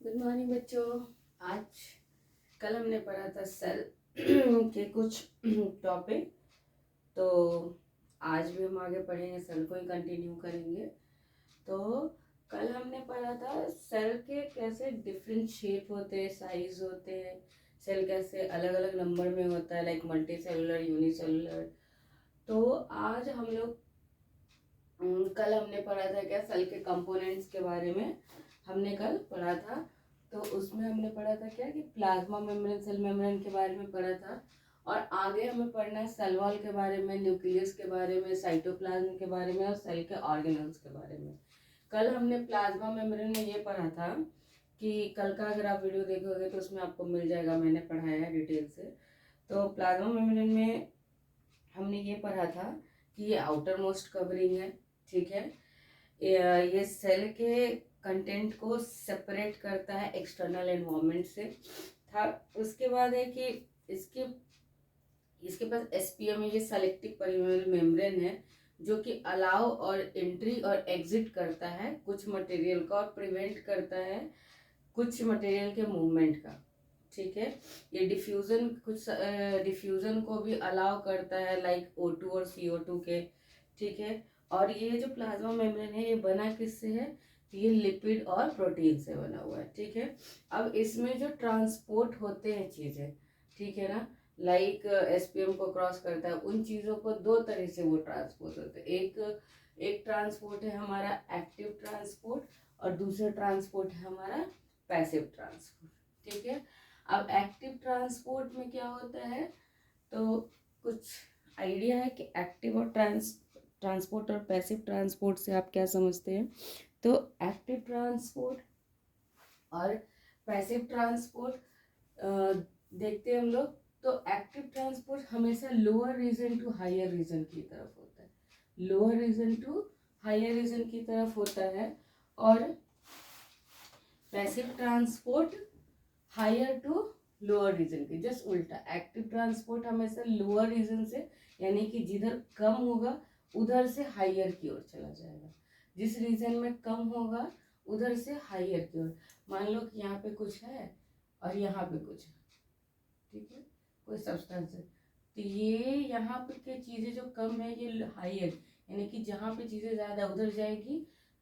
Good morning बच्चों। आज कल हमने पढ़ा था सेल के कुछ टॉपिक, तो आज भी हम आगे पढ़ेंगे, सेल को ही कंटिन्यू करेंगे। तो कल हमने पढ़ा था सेल के कैसे डिफरेंट शेप होते हैं, साइज होते हैं, सेल कैसे अलग अलग नंबर में होता है, लाइक मल्टी सेलुलर, यूनिसेलुलर। तो आज हम लोग कल हमने पढ़ा था क्या, सेल के कंपोनेंट्स के बारे में हमने कल पढ़ा था। तो उसमें हमने पढ़ा था क्या कि प्लाज्मा मेम्ब्रेन, सेल मेम्ब्रेन के बारे में पढ़ा था। और आगे हमें पढ़ना है सेल वॉल के बारे में, न्यूक्लियस के बारे में, साइटोप्लाज्म के बारे में और सेल के ऑर्गेनल्स के बारे में। कल हमने प्लाज्मा मेम्ब्रेन में ये पढ़ा था कि कल का अगर आप वीडियो देखोगे तो उसमें आपको मिल जाएगा, मैंने पढ़ाया है डिटेल से। तो प्लाज्मा मेम्ब्रेन में हमने ये पढ़ा था कि ये आउटर मोस्ट कवरिंग है, ठीक है। ये सेल के कंटेंट को सेपरेट करता है एक्सटर्नल एनवायरनमेंट से था। उसके बाद है कि इसके पास एसपीएम, ये सेलेक्टिव परमेबल मेम्ब्रेन है, जो कि अलाउ और एंट्री और एग्जिट करता है कुछ मटेरियल का और प्रिवेंट करता है कुछ मटेरियल के मूवमेंट का, ठीक है। ये डिफ्यूजन, कुछ डिफ्यूजन को भी अलाउ करता है, लाइक O2 और CO2 के, ठीक है। और ये जो प्लाज्मा मेम्ब्रेन है ये बना किससे है, तो ये लिपिड और प्रोटीन से बना हुआ है, ठीक है। अब इसमें जो ट्रांसपोर्ट होते हैं चीज़ें, ठीक है ना, लाइक एसपीएम को क्रॉस करता है, उन चीज़ों को दो तरह से वो ट्रांसपोर्ट होते हैं। एक ट्रांसपोर्ट है हमारा एक्टिव ट्रांसपोर्ट और दूसरा ट्रांसपोर्ट है हमारा पैसिव ट्रांसपोर्ट, ठीक है। अब एक्टिव ट्रांसपोर्ट में क्या होता है, तो कुछ आइडिया है कि एक्टिव और ट्रांसपोर्ट और पैसिव ट्रांसपोर्ट से आप क्या समझते हैं। तो एक्टिव ट्रांसपोर्ट और पैसिव ट्रांसपोर्ट देखते हैं हम लोग। तो एक्टिव ट्रांसपोर्ट हमेशा lower region to higher region की तरफ होता है, lower region to higher region की तरफ होता है। और passive transport higher to lower region के जस्ट उल्टा। एक्टिव ट्रांसपोर्ट हमेशा लोअर रीजन से, यानी कि जिधर कम होगा उधर से हायर की ओर चला जाएगा, जिस रीजन में कम होगा उधर से हायर की ओर। मान लो कि यहाँ पे कुछ है और यहाँ पे कुछ है, ठीक है, कोई सब्सटेंस है, तो ये यहाँ पे की चीज़ें जो कम है ये हायर, यानी कि जहाँ पे चीज़ें ज़्यादा उधर जाएगी,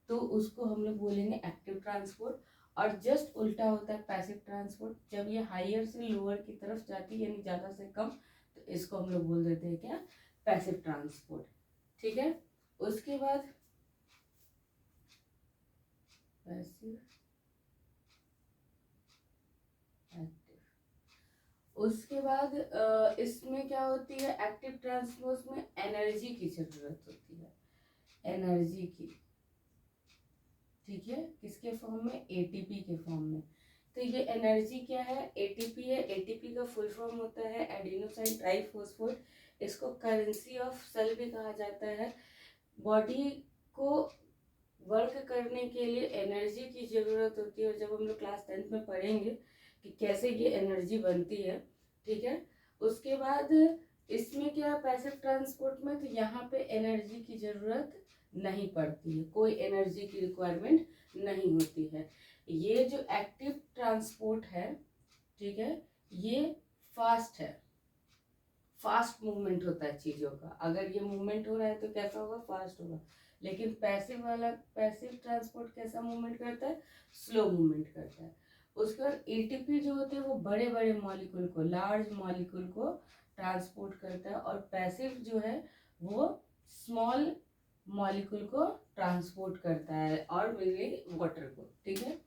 तो उसको हम लोग बोलेंगे एक्टिव ट्रांसपोर्ट। और जस्ट उल्टा होता है पैसिव ट्रांसपोर्ट, जब ये हायर से लोअर की तरफ जाती है यानी ज़्यादा से कम, तो इसको हम लोग बोल देते हैं क्या, पैसिव ट्रांसपोर्ट, ठीक है। उसके बाद पैसिव, उसके बाद इसमें क्या होती है, एक्टिव ट्रांसपोर्ट में एनर्जी की जरूरत होती है, एनर्जी की, ठीक है, किसके फॉर्म में, एटीपी के फॉर्म में। तो ये एनर्जी क्या है, एटीपी है। एटीपी का फुल फॉर्म होता है एडिनोसाइन ट्राइफॉस्फेट, इसको करेंसी ऑफ सेल भी कहा जाता है। बॉडी को वर्क करने के लिए एनर्जी की ज़रूरत होती है, और जब हम लोग क्लास 10th में पढ़ेंगे कि कैसे ये एनर्जी बनती है, ठीक है। उसके बाद इसमें क्या, पैसिव ट्रांसपोर्ट में तो यहाँ पे एनर्जी की ज़रूरत नहीं पड़ती है, कोई एनर्जी की रिक्वायरमेंट नहीं होती है। ये जो एक्टिव ट्रांसपोर्ट है, ठीक है, ये फास्ट है, फास्ट मूवमेंट होता है चीज़ों का। अगर ये मूवमेंट हो रहा है तो कैसा होगा, फास्ट होगा। लेकिन पैसिव वाला, पैसिव ट्रांसपोर्ट कैसा मूवमेंट करता है, स्लो मूवमेंट करता है। उसके बाद एटीपी जो होते हैं वो बड़े बड़े मॉलिक्यूल को, लार्ज मॉलिक्यूल को ट्रांसपोर्ट करता है, और पैसिव जो है वो स्मॉल मॉलिक्यूल को ट्रांसपोर्ट करता है, और मेनली वाटर को, ठीक है।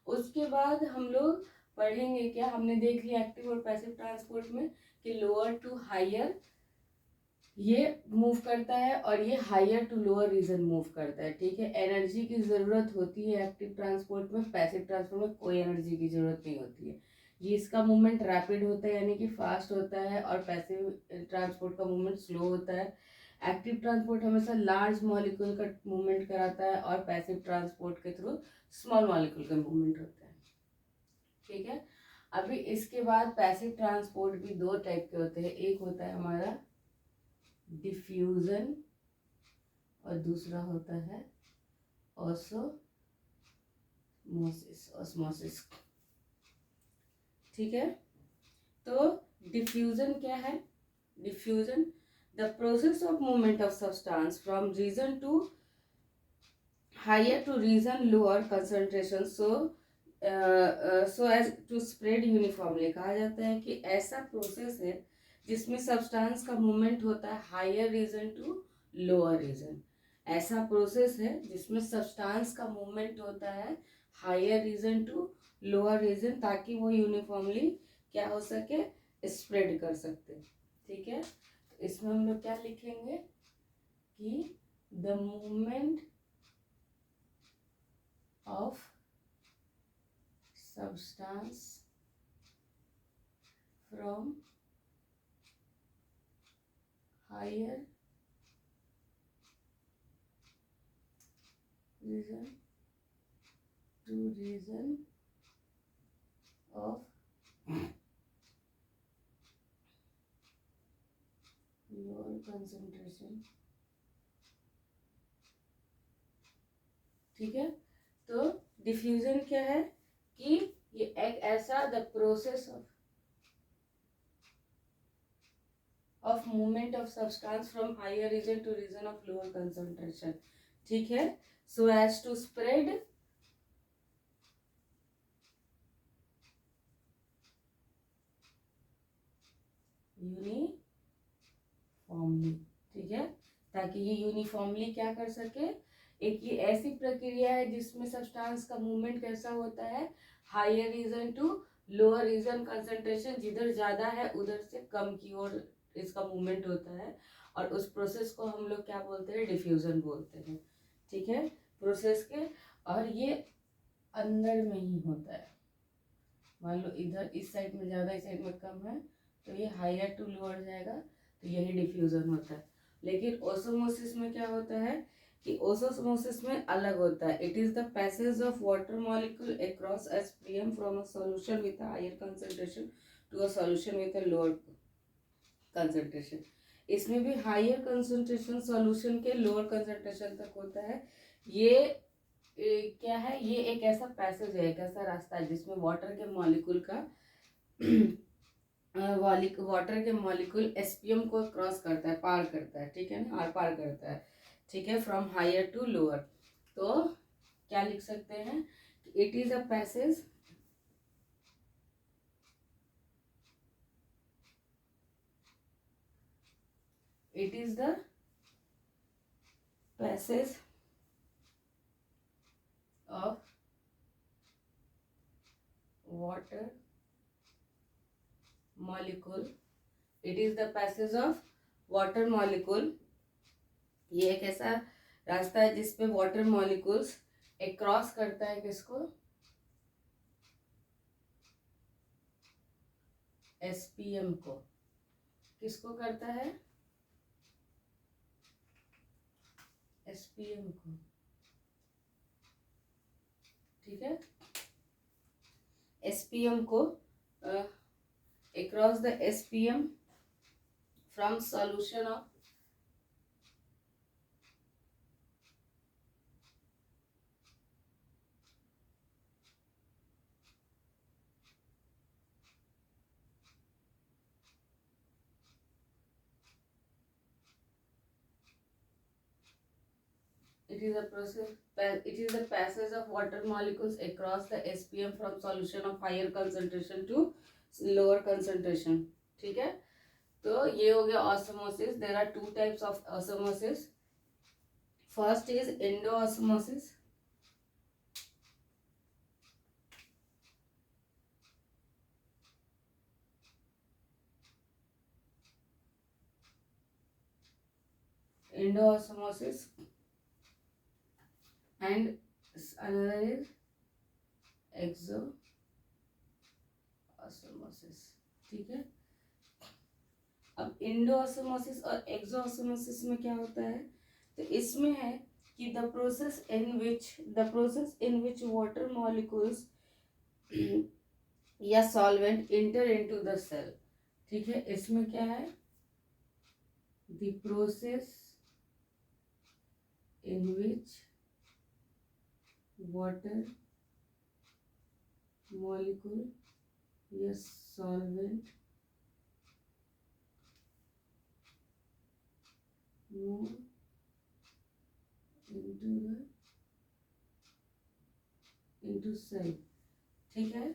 उसके बाद हम लोग पढ़ेंगे क्या, हमने देख लिया एक्टिव और पैसिव ट्रांसपोर्ट में कि लोअर टू हायर ये मूव करता है, और ये higher to lower region move करता है, ठीक है। एनर्जी की ज़रूरत होती है एक्टिव ट्रांसपोर्ट में, पैसिव ट्रांसपोर्ट में कोई एनर्जी की ज़रूरत नहीं होती है। ये इसका मूवमेंट रैपिड होता है यानी कि फास्ट होता है, और पैसिव ट्रांसपोर्ट का मूवमेंट स्लो होता है। एक्टिव ट्रांसपोर्ट हमेशा लार्ज मॉलिक्यूल का मूवमेंट कराता है, और पैसिव ट्रांसपोर्ट के थ्रू स्मॉल मॉलिक्यूल का मूवमेंट होता है, ठीक है। अभी इसके बाद पैसिव ट्रांसपोर्ट भी दो टाइप के होते हैं, एक होता है हमारा डिफ्यूजन और दूसरा होता है ऑस्मोसिस, ऑस्मोसिस, ठीक है। तो डिफ्यूजन क्या है? Diffusion the process of movement of substance from region to higher to region lower concentration so as to spread uniformly. कहा जाता है कि ऐसा प्रोसेस है जिसमें सब्सटेंस का मूवमेंट होता है higher region to lower region. ऐसा प्रोसेस है जिसमें सब्सटेंस का मूवमेंट होता है higher region to lower region, ताकि वो यूनिफॉर्मली क्या हो सके, स्प्रेड कर सकते। ठीक है, तो इसमें हम लोग क्या लिखेंगे कि the movement of substance from higher region to region of lower concentration। ठीक है, तो डिफ्यूजन क्या है कि ये एक ऐसा the process of movement of substance from higher region to region of lower concentration. ठीक है, so as to spread uniformly. ठीक है, ताकि ये यूनिफॉर्मली क्या कर सके। एक ये ऐसी प्रक्रिया है जिसमें सब्सटेंस का मूवमेंट कैसा होता है, higher region to lower region concentration, जिधर ज्यादा है उधर से कम की ओर इसका मूवमेंट होता है, और उस प्रोसेस को हम लोग क्या बोलते हैं, डिफ्यूजन बोलते हैं। ठीक है, प्रोसेस के, और ये अंदर में ही होता है। मान लो इधर इस साइड में ज़्यादा, इस साइड में कम है, तो ये हायर टू लोअर जाएगा, तो यही डिफ्यूजन होता है। लेकिन ओसोमोसिस में क्या होता है कि ओसोमोसिस में अलग होता है। It is the passage of water molecule across एस्पियम from a solution with a higher concentration to a solution with a lower concentration. इसमें भी हायर कंसंट्रेशन सॉल्यूशन के लोअर कंसंट्रेशन तक होता है। ये क्या है, ये एक ऐसा पैसेज है, एक ऐसा रास्ता है जिसमें वाटर के मॉलिक्यूल का वाटर के मॉलिक्यूल एसपीएम को क्रॉस करता है, पार करता है। ठीक है ना, आर पार करता है। ठीक है, फ्रॉम हायर टू लोअर। तो क्या लिख सकते हैं, it is a passage it is the passage of water molecule. It is the passage of water molecule. ये एक ऐसा रास्ता है जिसपे वाटर मॉलिक्यूल्स एक क्रॉस करता है किसको, एसपीएम को। किसको करता है, एसपीएम को। ठीक है, एसपीएम को across the SPM from solution of it is a process it is the passage of water molecules across the SPM from solution of higher concentration to lower concentration। ठीक है, तो ये हो गया osmosis। there are two types of osmosis। first is endoosmosis। endoosmosis and another is exoosmosis। ठीक है, अब इंडोऑस्मोसिस और एक्सोऑस्मोसिस में क्या होता है, तो इसमें है कि the process in which water molecules या solvent enter into the cell. ठीक है, इसमें क्या है, the process in which water molecule ये सॉल्वेंट मूव इनटू सेल, ठीक है।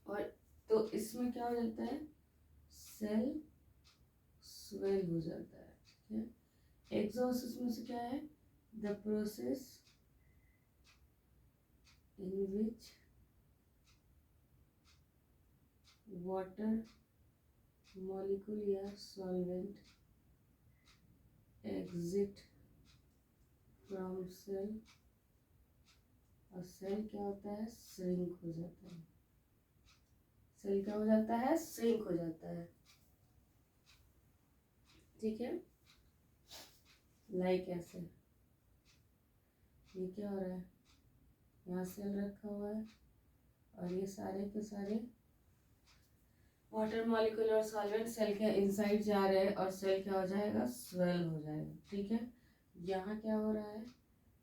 और तो इसमें क्या हो जाता है, सेल स्वेल हो जाता है, ठीक है। एग्जॉस्ट में से क्या है, the process in which water molecule या सॉल्वेंट एग्जिट फ्रॉम सेल, और सेल क्या होता है, श्रिंक हो जाता है। सेल क्या हो जाता है, श्रिंक हो जाता है, ठीक है। लाइक ऐसे ये क्या हो रहा है, यहाँ सेल रखा हुआ है और ये सारे के सारे वाटर मॉलिक्यूल और सॉल्वेंट सेल के इनसाइड जा रहे हैं और सेल क्या हो जाएगा, स्वेल हो जाएगा, ठीक है। यहाँ क्या हो रहा है,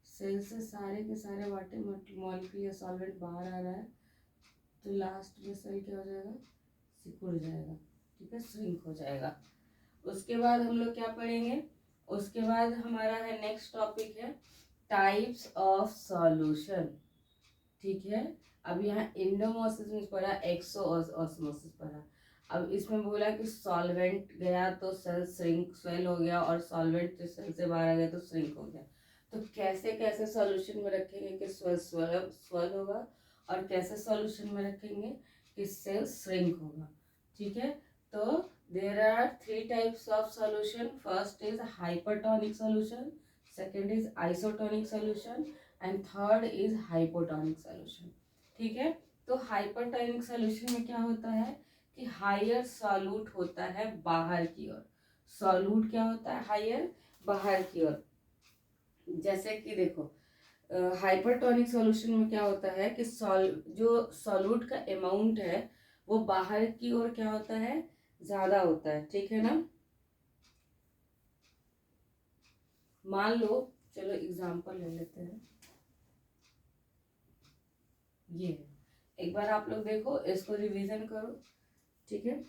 सेल से सारे के सारे वाटर मॉलिक्यूल या सॉल्वेंट बाहर आ रहा है, तो लास्ट में सेल क्या हो जाएगा, सिकुड़ जाएगा, ठीक है, श्रिंक हो जाएगा। उसके बाद हम लोग क्या पढ़ेंगे, उसके बाद हमारा है नेक्स्ट टॉपिक है टाइप्स ऑफ सॉल्यूशन, ठीक है। अब यहाँ एंडोमोसिस में पढ़ा, एक्सोऑस्मोसिस पढ़ा। अब इसमें बोला कि सॉल्वेंट गया तो सेल श्रिंक स्वेल हो गया, और सॉल्वेंट जो सेल से बाहर आ गया तो श्रिंक हो गया। तो कैसे कैसे सॉल्यूशन में रखेंगे कि स्वेल होगा, और कैसे सॉल्यूशन में रखेंगे कि सेल श्रिंक होगा, ठीक है। तो there are 3 types of solution. First is hypertonic solution, second is isotonic solution, and third is hypotonic solution, ठीक है। तो हाइपरटोनिक सॉल्यूशन में क्या होता है कि हायर सॉल्यूट होता है बाहर की ओर, सॉल्यूट क्या होता है, हायर बाहर की ओर। जैसे कि देखो हाइपरटोनिक सॉल्यूशन में क्या होता है कि जो सॉल्यूट का अमाउंट है वो बाहर की ओर क्या होता है, ज्यादा होता है, ठीक है ना। मान लो, चलो एग्जांपल ले लेते हैं, ये है। एक बार आप लोग देखो, इसको रिवीजन करो, ठीक है।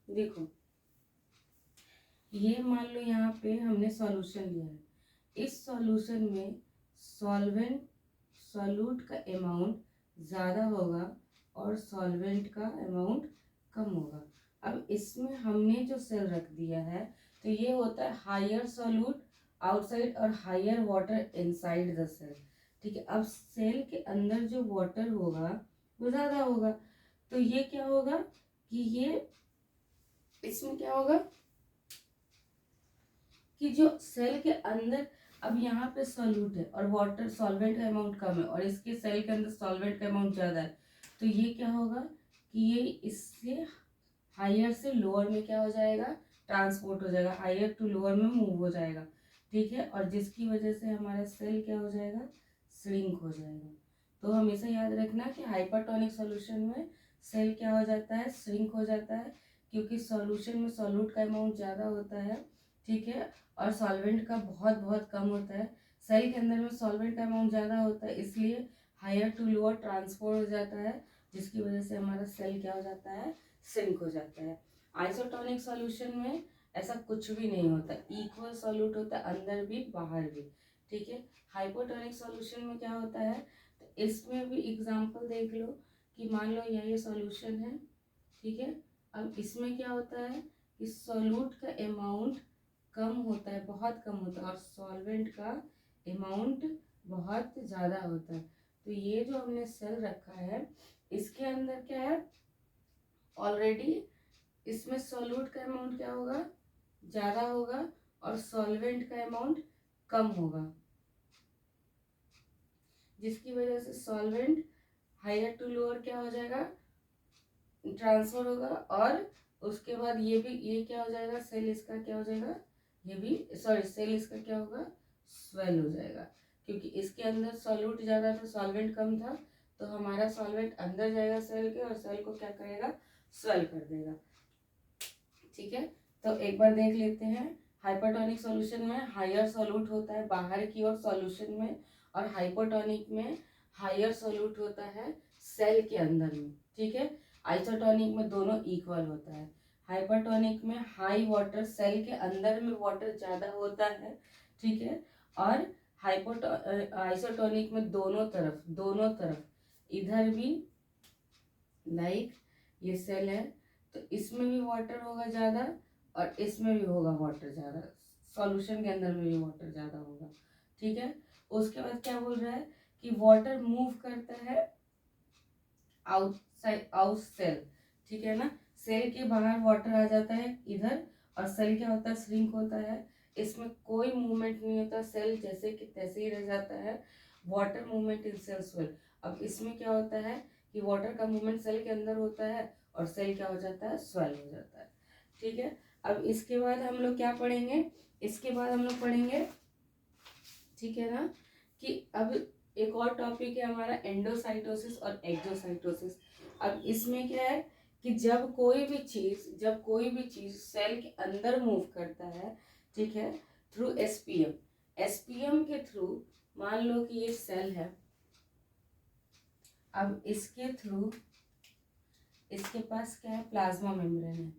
देखो ये मान लो यहाँ पे हमने सॉल्यूशन लिया है, इस सॉल्यूशन में सॉल्यूट का अमाउंट ज़्यादा होगा और सॉल्वेंट का अमाउंट कम होगा। अब इसमें हमने जो सेल रख दिया है, तो ये होता है हायर सॉल्यूट आउटसाइड और higher water inside the cell, ठीक है। अब सेल के अंदर जो वाटर होगा वो ज़्यादा होगा, तो ये क्या होगा कि ये इसमें क्या होगा कि जो सेल के अंदर, अब यहाँ पे सॉल्यूट है और वाटर सॉल्वेंट का अमाउंट कम है, और इसके सेल के अंदर सॉल्वेंट का अमाउंट ज़्यादा है, तो ये क्या होगा कि ये इससे हायर से लोअर में क्या हो जाएगा, ट्रांसपोर्ट हो जाएगा, हायर टू लोअर में मूव हो जाएगा, ठीक है। और जिसकी वजह से हमारा सेल क्या हो जाएगा, श्रिंक हो जाएगा। तो हमेशा याद रखना कि हाइपरटोनिक सॉल्यूशन में सेल क्या हो जाता है, श्रिंक हो जाता है, क्योंकि सॉल्यूशन में सॉल्यूट का अमाउंट ज़्यादा होता है, ठीक है, और सॉल्वेंट का बहुत बहुत कम होता है। सेल के अंदर में सॉल्वेंट का अमाउंट ज़्यादा होता है, इसलिए हायर टू लोअर ट्रांसफर हो जाता है, जिसकी वजह से हमारा सेल क्या हो जाता है, सिंक हो जाता है। आइसोटोनिक सॉल्यूशन में ऐसा कुछ भी नहीं होता, इक्वल सॉल्यूट होता है अंदर भी बाहर भी, ठीक है। हाइपोटोनिक सॉल्यूशन में क्या होता है, तो इसमें भी एग्जांपल देख लो कि मान लो ये सॉल्यूशन है, ठीक है। अब इसमें क्या होता है कि सॉल्यूट का अमाउंट कम होता है, बहुत कम होता है, और सॉल्वेंट का अमाउंट बहुत ज़्यादा होता है। तो ये जो हमने सेल रखा है इसके अंदर क्या है, ऑलरेडी इसमें सॉल्यूट का अमाउंट क्या होगा, ज़्यादा होगा, और सॉल्वेंट का अमाउंट कम होगा, जिसकी वजह से सॉल्वेंट हायर टू लोअर क्या हो जाएगा, ट्रांसफर होगा, और उसके बाद ये क्या हो जाएगा, सेल इसका क्या हो जाएगा, ये भी सॉरी सेल इसका क्या होगा, स्वेल हो जाएगा, क्योंकि इसके अंदर सॉल्यूट ज़्यादा था, सॉल्वेंट कम था, तो हमारा सॉल्वेंट अंदर जाएगा सेल के और सेल को क्या करेगा, स्वेल कर देगा, ठीक है। तो एक बार देख लेते हैं हाइपरटोनिक सॉल्यूशन में हायर सॉल्यूट होता है बाहर की ओर सॉल्यूशन में, और हाइपोटोनिक में हायर सॉल्यूट होता है सेल के अंदर में, ठीक है। आइसोटोनिक में दोनों इक्वल होता है। हाइपरटोनिक में हाई वाटर, सेल के अंदर में वाटर ज़्यादा होता है, ठीक है। और आइसोटोनिक में दोनों तरफ इधर भी लाइक ये सेल है तो इसमें भी वाटर होगा ज़्यादा और इसमें भी होगा वाटर ज़्यादा, सॉल्यूशन के अंदर में भी वाटर ज़्यादा होगा, ठीक है। उसके बाद क्या बोल रहा है कि वाटर मूव करता है आउटसाइड आउट सेल, ठीक है ना। सेल के बाहर वाटर आ जाता है इधर, और सेल क्या होता है, श्रिंक होता है। इसमें कोई मूवमेंट नहीं होता, सेल जैसे कि तैसे ही रह जाता है। Water movement in cell swell. अब इसमें क्या होता है कि वाटर का मूवमेंट सेल के अंदर होता है और सेल क्या हो जाता है, स्वेल हो जाता है, ठीक है। अब इसके बाद हम लोग क्या पढ़ेंगे, इसके बाद हम लोग पढ़ेंगे, ठीक है ना, कि अब एक और टॉपिक है हमारा एंडोसाइटोसिस और एक्सोसाइटोसिस। अब इसमें क्या है कि जब कोई भी चीज सेल के अंदर मूव करता है, ठीक है, थ्रू एसपीएम के थ्रू, मान लो कि ये सेल है, अब इसके थ्रू इसके पास क्या है, प्लाज्मा मेम्ब्रेन है,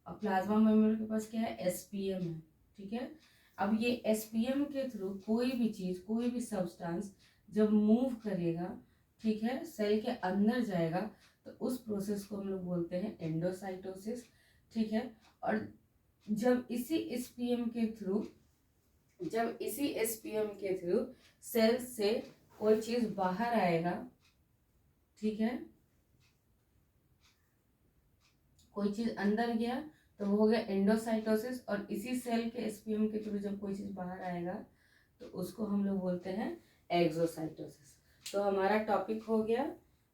और प्लाज्मा मेम्ब्रेन के पास क्या है, एसपीएम है, ठीक है। अब ये एसपीएम के थ्रू कोई भी चीज, कोई भी सब्सटेंस जब मूव करेगा, ठीक है, सेल के अंदर जाएगा, तो उस प्रोसेस को हम लोग बोलते हैं एंडोसाइटोसिस, ठीक है। और जब इसी एसपीएम के थ्रू सेल से कोई चीज बाहर आएगा, ठीक है, कोई चीज अंदर गया तो वो हो गया एंडोसाइटोसिस, और इसी सेल के एसपीएम के थ्रू जब कोई चीज बाहर आएगा तो उसको हम लोग बोलते हैं एक्सोसाइटोसिस। तो हमारा टॉपिक हो गया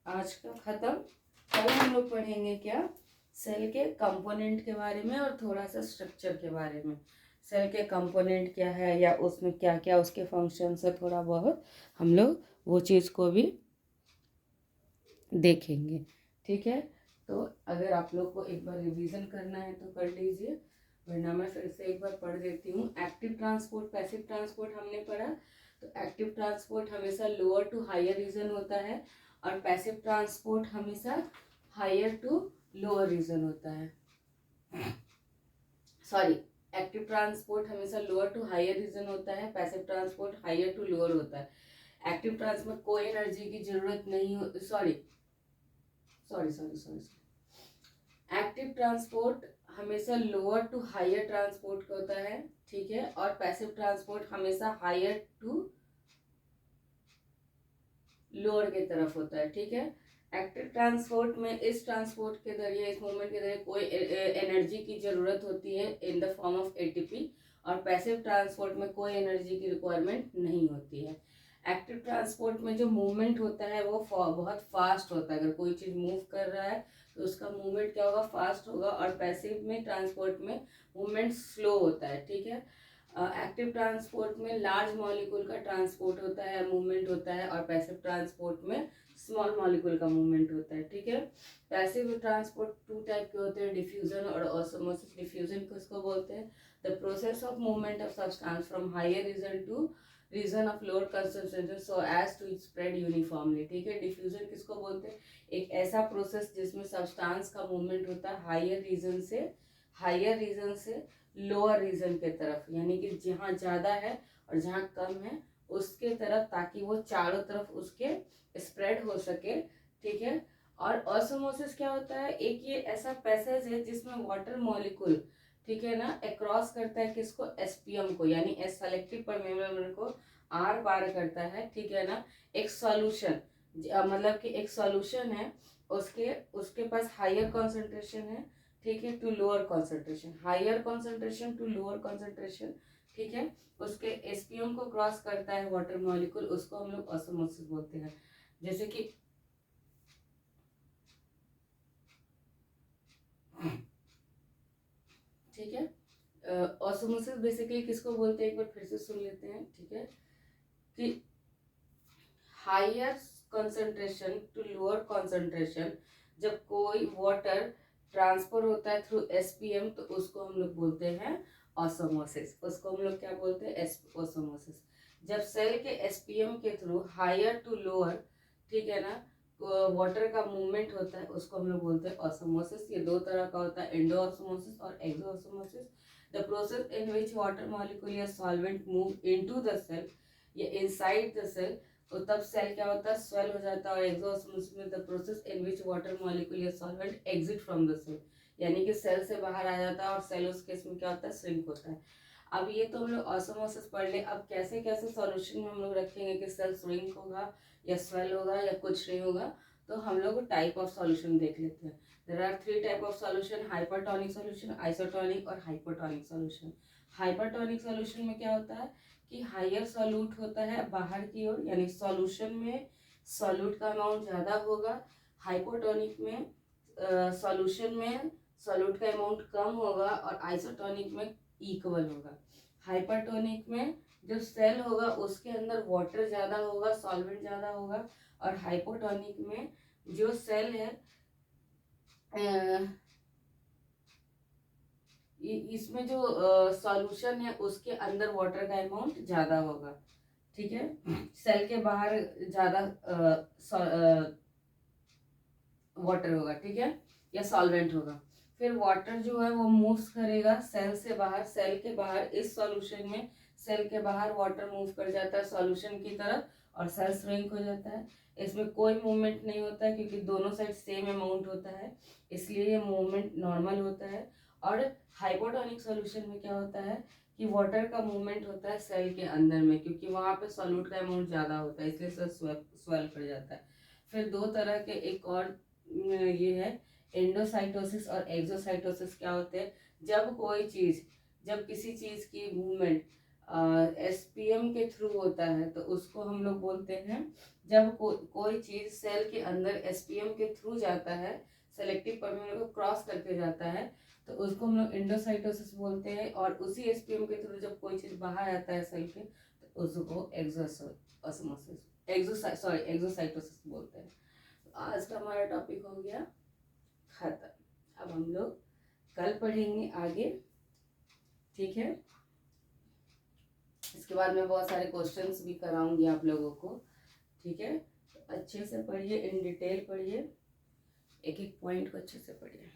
आज का खत्म। कल हम लोग पढ़ेंगे क्या, सेल के कंपोनेंट के बारे में और थोड़ा सा स्ट्रक्चर के बारे में। सेल के कंपोनेंट क्या है या उसमें क्या क्या उसके फंक्शन है, थोड़ा बहुत हम लोग वो चीज़ को भी देखेंगे, ठीक है। तो अगर आप लोग को एक बार रिवीजन करना है तो कर लीजिए, वरना मैं फिर से एक बार पढ़ देती हूँ। एक्टिव ट्रांसपोर्ट, पैसिव ट्रांसपोर्ट हमने पढ़ा। तो एक्टिव ट्रांसपोर्ट हमेशा लोअर टू हायर रीजन होता है, और पैसिव ट्रांसपोर्ट हमेशा हायर टू लोअर रीजन होता है। सॉरी, एक्टिव ट्रांसपोर्ट हमेशा लोअर टू हायर रीजन होता है, passive transport higher to lower होता है। एक्टिव ट्रांसपोर्ट कोई एनर्जी की जरूरत नहीं हो, सॉरी, एक्टिव ट्रांसपोर्ट हमेशा लोअर टू हायर ट्रांसपोर्ट होता है, ठीक है। और पैसिव ट्रांसपोर्ट हमेशा हायर टू लोअर की तरफ होता है, ठीक है। एक्टिव ट्रांसपोर्ट में इस ट्रांसपोर्ट के जरिए, इस मूवमेंट के जरिए कोई एनर्जी की जरूरत होती है in the form of ATP, और पैसिव ट्रांसपोर्ट में कोई एनर्जी की रिक्वायरमेंट नहीं होती है। एक्टिव ट्रांसपोर्ट में जो मूवमेंट होता है वो बहुत फास्ट होता है। अगर कोई चीज़ मूव कर रहा है तो उसका मूवमेंट क्या होगा, फास्ट होगा, और पैसिव में ट्रांसपोर्ट में मूवमेंट स्लो होता है, ठीक है। एक्टिव ट्रांसपोर्ट में लार्ज मॉलिक्यूल का ट्रांसपोर्ट होता है, मूवमेंट होता है, और पैसिव ट्रांसपोर्ट में स्मॉल मॉलिक्यूल का मूवमेंट होता है, ठीक है। पैसिव ट्रांसपोर्ट टू टाइप के होते हैं, डिफ्यूजन और ऑस्मोसिस। डिफ्यूजन किसको बोलते हैं, the process of movement of substance from higher region to region of lower concentration so as to spread uniformly, ठीक है। डिफ्यूजन किसको बोलते हैं, एक ऐसा प्रोसेस जिसमें सब्सटेंस का मूवमेंट होता है हायर रीजन से लोअर रीजन के तरफ, यानी कि जहाँ ज़्यादा है और जहाँ कम है उसके तरफ, ताकि वो चारों तरफ उसके स्प्रेड हो सके, ठीक है। और ऑस्मोसिस क्या होता है, एक ये ऐसा पैसेज है जिसमें वाटर मॉलिक्यूल, ठीक है ना, अक्रॉस करता है किसको, एसपीएम को, यानी एस सेलेक्टिव परमेबल को आर पार करता है, ठीक है ना। एक सॉल्यूशन, मतलब कि एक सॉल्यूशन है, उसके उसके पास हायर कॉन्सेंट्रेशन है, ठीक है, to lower concentration, higher concentration to lower concentration, ठीक है। उसके एसपीएम को क्रॉस करता है वाटर मॉलिक्यूल, उसको हम लोग ऑस्मोसिस बोलते हैं। जैसे कि ठीक है, ऑस्मोसिस बेसिकली किसको बोलते हैं, एक बार फिर से सुन लेते हैं, ठीक है, कि higher concentration to lower concentration, जब कोई वाटर ट्रांसफर होता है थ्रू एसपीएम तो उसको हम लोग बोलते हैं ऑसमोसिस, उसको हम लोग क्या बोलते हैं, ऑसमोसिस। जब सेल के एसपीएम के थ्रू हायर टू लोअर, ठीक है ना, वाटर का मूवमेंट होता है, उसको हम लोग बोलते हैं ऑसमोसिस। ये दो तरह का होता है, एंडो ऑसमोसिस और exo osmosis. The process in which water molecule या solvent move into the cell या इनसाइड द सेल, तो तब सेल क्या होता है, स्वेल हो जाता है। और एक्सो ऑसमोसिस में the process in which water molecule या solvent exit from the cell, यानी कि सेल से बाहर आ जाता है और सेल उस केस में क्या होता है, श्रिंक होता है। अब ये तो हम लोग ऑसमोसिस पढ़ ले। अब कैसे कैसे सॉल्यूशन में हम लोग रखेंगे कि सेल श्रिंक होगा या स्वेल होगा या कुछ नहीं होगा, तो हम लोग टाइप ऑफ सॉल्यूशन देख लेते हैं। There are 3 type of solution, hypertonic solution, isotonic और हाइपोटोनिक सॉल्यूशन। हाइपरटोनिक सॉल्यूशन में क्या होता है कि हायर सॉल्यूट होता है बाहर की ओर, यानी सॉल्यूशन में सॉल्यूट का अमाउंट ज़्यादा होगा। हाइपोटोनिक में सॉल्यूशन में सॉल्यूट का अमाउंट कम होगा और आइसोटोनिक में इक्वल होगा। हाइपरटोनिक में जो सेल होगा उसके अंदर वाटर ज़्यादा होगा, सॉल्वेंट ज़्यादा होगा। और हाइपोटोनिक में जो सेल है इसमें जो सॉल्यूशन है उसके अंदर वाटर का अमाउंट ज़्यादा होगा, ठीक है। सेल के बाहर ज़्यादा वाटर होगा, ठीक है, या सॉल्वेंट होगा। फिर वाटर जो है वो मूव्स करेगा सेल से बाहर, सेल के बाहर इस सॉल्यूशन में सेल के बाहर वाटर मूव कर जाता है सॉल्यूशन की तरफ और सेल श्रिंक हो जाता है। इसमें कोई मूवमेंट नहीं होता है क्योंकि दोनों साइड सेम अमाउंट होता है, इसलिए ये मूवमेंट नॉर्मल होता है। और हाइपोटोनिक सॉल्यूशन में क्या होता है कि वाटर का मूवमेंट होता है सेल के अंदर में, क्योंकि वहाँ पे सॉल्यूट का अमाउंट ज़्यादा होता है, इसलिए सेल स्वेल कर जाता है। फिर दो तरह के एक और ये है, एंडोसाइटोसिस और एक्सोसाइटोसिस। क्या होते हैं, जब किसी चीज की मूवमेंट एसपीएम के थ्रू होता है तो उसको हम लोग बोलते हैं, जब कोई चीज सेल के अंदर एसपीएम के थ्रू जाता है, सेलेक्टिव परमिशन को क्रॉस करके जाता है, तो उसको हम लोग एंडोसाइटोसिस बोलते हैं। और उसी एसपीएम के थ्रू जब कोई चीज बाहर आता है सेल के, तो उसको एक्सोसाइटोसिस बोलते हैं। आज का हमारा टॉपिक हो गया खत्म। अब हम लोग कल पढ़ेंगे आगे, ठीक है। इसके बाद मैं बहुत सारे क्वेश्चंस भी कराऊंगी आप लोगों को, ठीक है। अच्छे से पढ़िए, इन डिटेल पढ़िए, एक एक पॉइंट को अच्छे से पढ़िए।